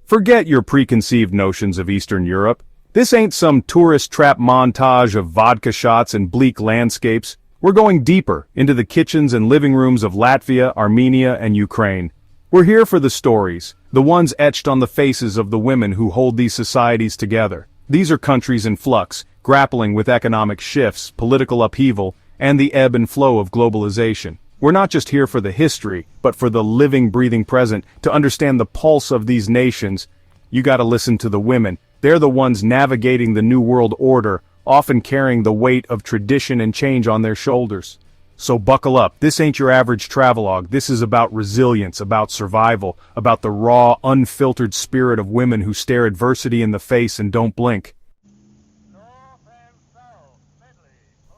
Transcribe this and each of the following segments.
Forget your preconceived notions of Eastern Europe. This ain't some tourist trap montage of vodka shots and bleak landscapes. We're going deeper into the kitchens and living rooms of Latvia, Armenia, and Ukraine. We're here for the stories, the ones etched on the faces of the women who hold these societies together. These are countries in flux, grappling with economic shifts, political upheaval, and the ebb and flow of globalization. We're not just here for the history, but for the living, breathing present. To understand the pulse of these nations, you gotta listen to the women. They're the ones navigating the new world order, often carrying the weight of tradition and change on their shoulders. So buckle up, this ain't your average travelogue. This is about resilience, about survival, about the raw, unfiltered spirit of women who stare adversity in the face and don't blink.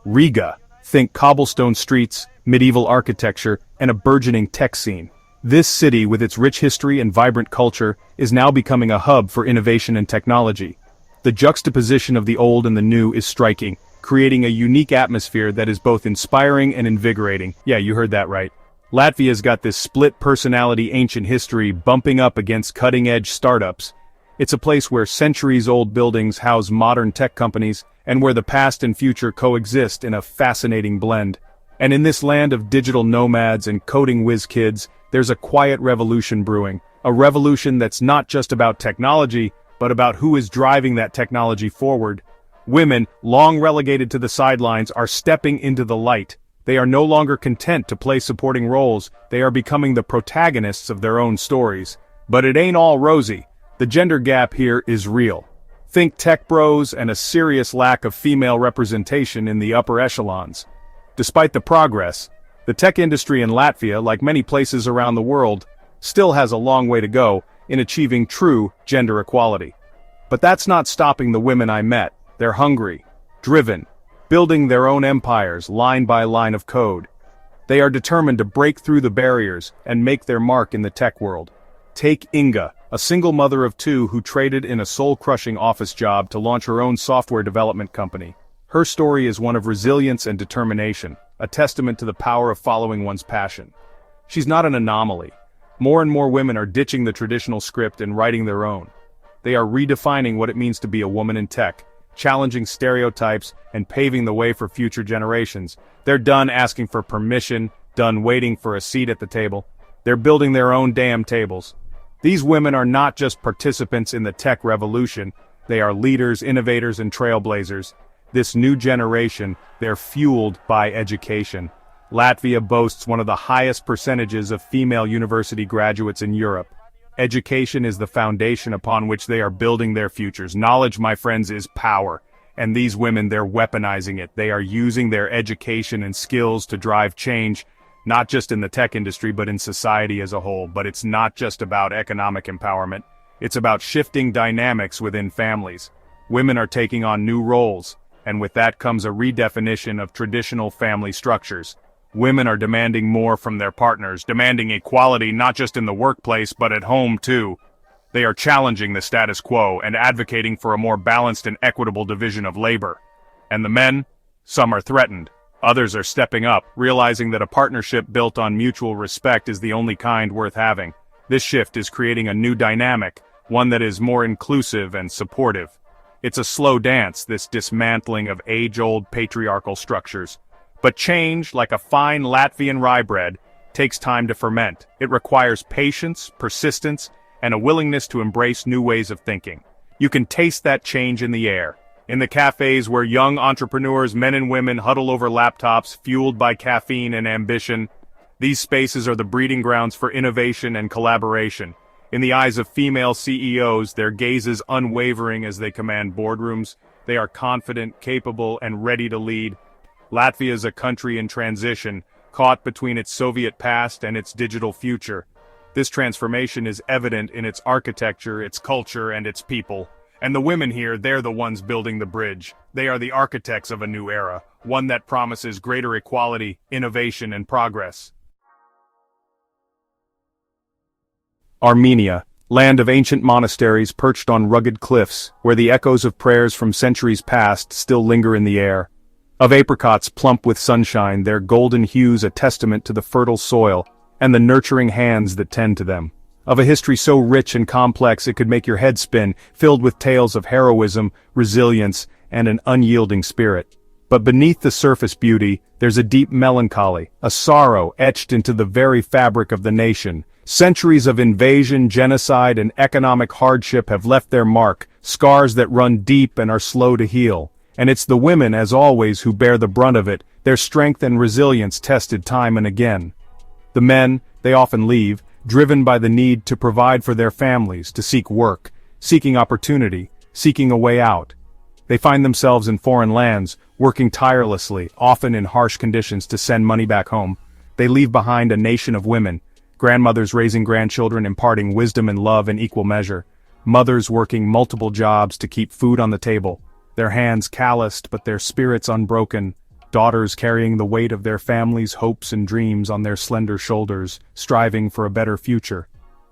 Riga. Think cobblestone streets, medieval architecture, and a burgeoning tech scene. This city, with its rich history and vibrant culture, is now becoming a hub for innovation and technology. The juxtaposition of the old and the new is striking, creating a unique atmosphere that is both inspiring and invigorating. Yeah, you heard that right. Latvia's got this split personality ancient history bumping up against cutting-edge startups. It's a place where centuries-old buildings house modern tech companies, and where the past and future coexist in a fascinating blend. And in this land of digital nomads and coding whiz kids, there's a quiet revolution brewing. A revolution that's not just about technology, but about who is driving that technology forward. Women, long relegated to the sidelines, are stepping into the light. They are no longer content to play supporting roles, they are becoming the protagonists of their own stories. But it ain't all rosy. The gender gap here is real. Think tech bros and a serious lack of female representation in the upper echelons. Despite the progress, the tech industry in Latvia, like many places around the world, still has a long way to go in achieving true gender equality. But that's not stopping the women I met. They're hungry, driven, building their own empires line by line of code. They are determined to break through the barriers and make their mark in the tech world. Take Inga, a single mother of two who traded in a soul-crushing office job to launch her own software development company. Her story is one of resilience and determination, a testament to the power of following one's passion. She's not an anomaly. More and more women are ditching the traditional script and writing their own. They are redefining what it means to be a woman in tech, challenging stereotypes and paving the way for future generations. They're done asking for permission, done waiting for a seat at the table. They're building their own damn tables. These women are not just participants in the tech revolution, they are leaders, innovators, and trailblazers. This new generation, they're fueled by education. Latvia boasts one of the highest percentages of female university graduates in Europe. Education is the foundation upon which they are building their futures. Knowledge, my friends, is power. And these women, they're weaponizing it. They are using their education and skills to drive change, not just in the tech industry, but in society as a whole. But it's not just about economic empowerment. It's about shifting dynamics within families. Women are taking on new roles, and with that comes a redefinition of traditional family structures. Women are demanding more from their partners, demanding equality not just in the workplace but at home too. They are challenging the status quo and advocating for a more balanced and equitable division of labor. And the men? Some are threatened. Others are stepping up, realizing that a partnership built on mutual respect is the only kind worth having. This shift is creating a new dynamic, one that is more inclusive and supportive. It's a slow dance, this dismantling of age-old patriarchal structures. But change, like a fine Latvian rye bread, takes time to ferment. It requires patience, persistence, and a willingness to embrace new ways of thinking. You can taste that change in the air. In the cafes where young entrepreneurs, men and women, huddle over laptops, fueled by caffeine and ambition. These spaces are the breeding grounds for innovation and collaboration. In the eyes of female CEOs, their gaze is unwavering as they command boardrooms. They are confident, capable, and ready to lead. Latvia is a country in transition, caught between its Soviet past and its digital future. This transformation is evident in its architecture, its culture, and its people. And the women here, they're the ones building the bridge. They are the architects of a new era, one that promises greater equality, innovation, and progress. Armenia, land of ancient monasteries perched on rugged cliffs, where the echoes of prayers from centuries past still linger in the air. Of apricots plump with sunshine, their golden hues a testament to the fertile soil and the nurturing hands that tend to them. of a history so rich and complex it could make your head spin, filled with tales of heroism, resilience, and an unyielding spirit. But beneath the surface beauty, there's a deep melancholy, a sorrow etched into the very fabric of the nation. Centuries of invasion, genocide, and economic hardship have left their mark, scars that run deep and are slow to heal. And it's the women, as always, who bear the brunt of it, their strength and resilience tested time and again. The men, they often leave, driven by the need to provide for their families, to seek work, seeking opportunity, seeking a way out. They find themselves in foreign lands, working tirelessly, often in harsh conditions to send money back home. They leave behind a nation of women, grandmothers raising grandchildren, imparting wisdom and love in equal measure, mothers working multiple jobs to keep food on the table, their hands calloused but their spirits unbroken, daughters carrying the weight of their families' hopes and dreams on their slender shoulders, striving for a better future.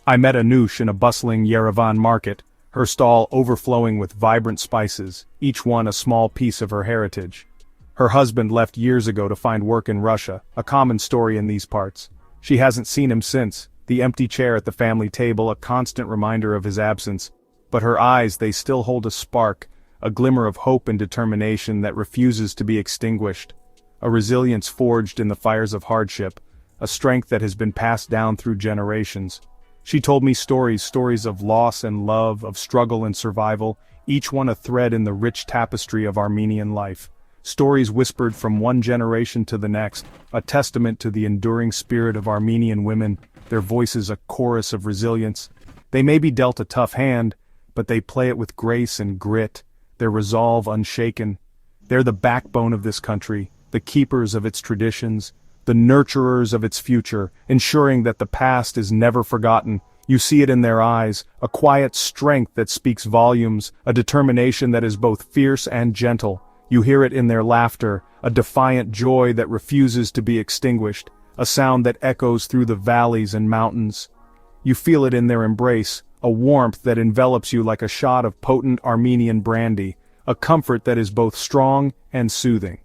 I met Anush in a bustling Yerevan market, her stall overflowing with vibrant spices, each one a small piece of her heritage. Her husband left years ago to find work in Russia, a common story in these parts. She hasn't seen him since, the empty chair at the family table a constant reminder of his absence. But her eyes, they still hold a spark, a glimmer of hope and determination that refuses to be extinguished. A resilience forged in the fires of hardship, a strength that has been passed down through generations. She told me stories of loss and love, of struggle and survival, each one a thread in the rich tapestry of Armenian life. Stories whispered from one generation to the next, a testament to the enduring spirit of Armenian women, their voices a chorus of resilience. They may be dealt a tough hand, but they play it with grace and grit, their resolve unshaken. They're the backbone of this country, the keepers of its traditions, the nurturers of its future, ensuring that the past is never forgotten. You see it in their eyes, a quiet strength that speaks volumes, a determination that is both fierce and gentle. You hear it in their laughter, a defiant joy that refuses to be extinguished, a sound that echoes through the valleys and mountains. You feel it in their embrace, a warmth that envelops you like a shot of potent Armenian brandy, a comfort that is both strong and soothing.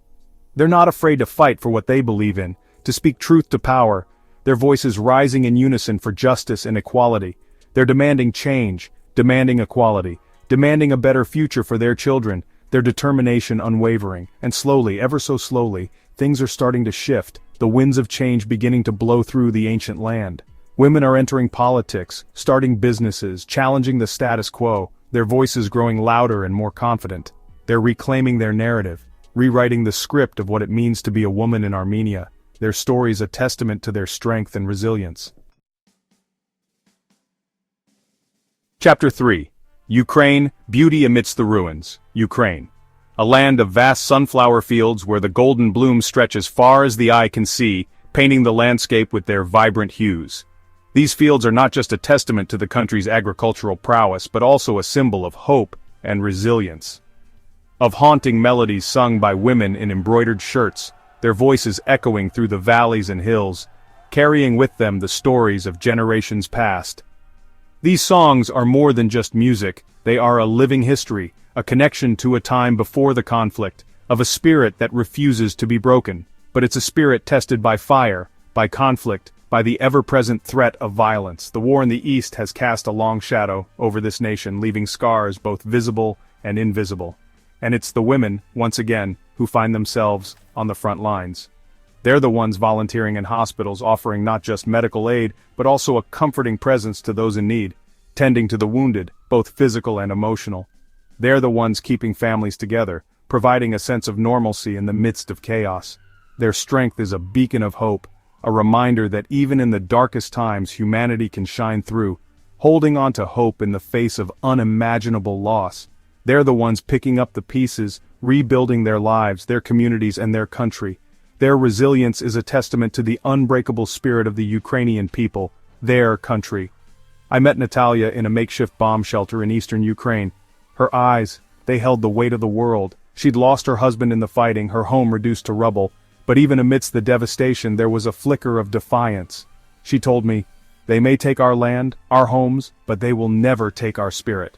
They're not afraid to fight for what they believe in, to speak truth to power, their voices rising in unison for justice and equality. They're demanding change, demanding equality, demanding a better future for their children, their determination unwavering. And slowly, ever so slowly, things are starting to shift, the winds of change beginning to blow through the ancient land. Women are entering politics, starting businesses, challenging the status quo, their voices growing louder and more confident. They're reclaiming their narrative, rewriting the script of what it means to be a woman in Armenia. Their stories a testament to their strength and resilience. Chapter 3. Ukraine, Beauty Amidst the Ruins. Ukraine. A land of vast sunflower fields where the golden blooms stretch as far as the eye can see, painting the landscape with their vibrant hues. These fields are not just a testament to the country's agricultural prowess but also a symbol of hope and resilience. Of haunting melodies sung by women in embroidered shirts, their voices echoing through the valleys and hills, carrying with them the stories of generations past. These songs are more than just music, they are a living history, a connection to a time before the conflict, of a spirit that refuses to be broken. But it's a spirit tested by fire, by conflict, by the ever-present threat of violence. The war in the East has cast a long shadow over this nation, leaving scars both visible and invisible. And it's the women, once again, who find themselves on the front lines. They're the ones volunteering in hospitals, offering not just medical aid, but also a comforting presence to those in need, tending to the wounded, both physical and emotional. They're the ones keeping families together, providing a sense of normalcy in the midst of chaos. Their strength is a beacon of hope, a reminder that even in the darkest times humanity can shine through, holding on to hope in the face of unimaginable loss. They're the ones picking up the pieces, rebuilding their lives, their communities, and their country. Their resilience is a testament to the unbreakable spirit of the Ukrainian people, their country. I met Natalia in a makeshift bomb shelter in eastern Ukraine. Her eyes, they held the weight of the world. She'd lost her husband in the fighting, her home reduced to rubble, but even amidst the devastation there was a flicker of defiance. She told me, "They may take our land, our homes, but they will never take our spirit."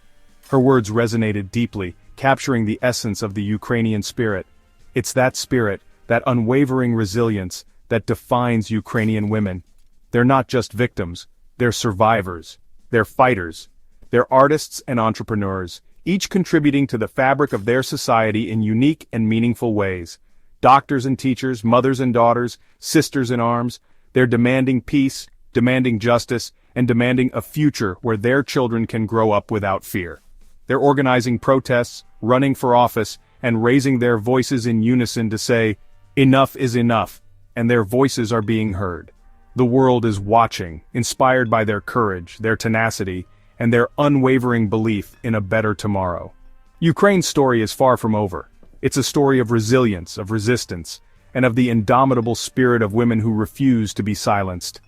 Her words resonated deeply, capturing the essence of the Ukrainian spirit. It's that spirit, that unwavering resilience, that defines Ukrainian women. They're not just victims, they're survivors, They're fighters. They're artists and entrepreneurs, each contributing to the fabric of their society in unique and meaningful ways. Doctors and teachers, mothers and daughters, sisters in arms, they're demanding peace, demanding justice, and demanding a future where their children can grow up without fear. They're organizing protests, running for office, and raising their voices in unison to say, enough is enough, and their voices are being heard. The world is watching, inspired by their courage, their tenacity, and their unwavering belief in a better tomorrow. Ukraine's story is far from over. It's a story of resilience, of resistance, and of the indomitable spirit of women who refuse to be silenced.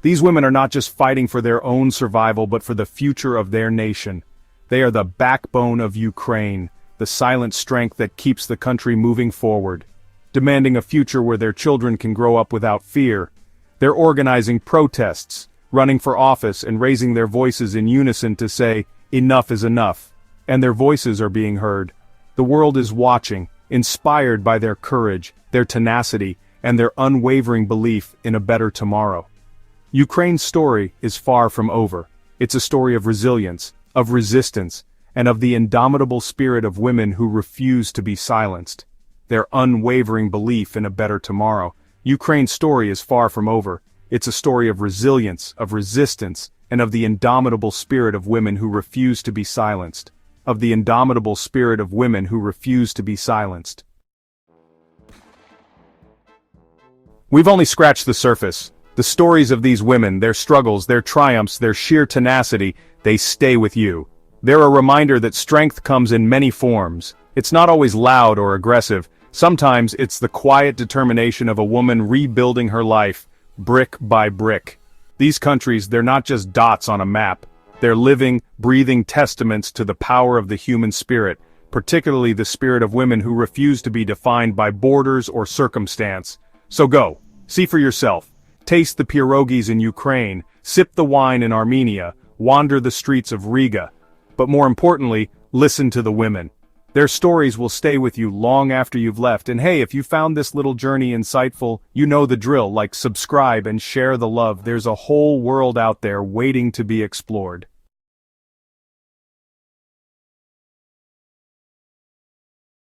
These women are not just fighting for their own survival but for the future of their nation. They are the backbone of Ukraine, the silent strength that keeps the country moving forward. Demanding a future where their children can grow up without fear. They're organizing protests, running for office and raising their voices in unison to say, enough is enough. And their voices are being heard. The world is watching, inspired by their courage, their tenacity, and their unwavering belief in a better tomorrow. Ukraine's story is far from over. It's a story of resilience, of resistance, and of the indomitable spirit of women who refuse to be silenced. Their unwavering belief in a better tomorrow. Ukraine's story is far from over. It's a story of resilience, of resistance, and of the indomitable spirit of women who refuse to be silenced. Of the indomitable spirit of women who refuse to be silenced. We've only scratched the surface. The stories of these women, their struggles, their triumphs, their sheer tenacity, they stay with you. They're a reminder that strength comes in many forms. It's not always loud or aggressive. Sometimes it's the quiet determination of a woman rebuilding her life, brick by brick. These countries, they're not just dots on a map. They're living, breathing testaments to the power of the human spirit, particularly the spirit of women who refuse to be defined by borders or circumstance. So go, see for yourself. Taste the pierogies in Ukraine, sip the wine in Armenia, wander the streets of Riga. But more importantly, listen to the women. Their stories will stay with you long after you've left. And hey, if you found this little journey insightful, you know the drill, like subscribe and share the love. There's a whole world out there waiting to be explored.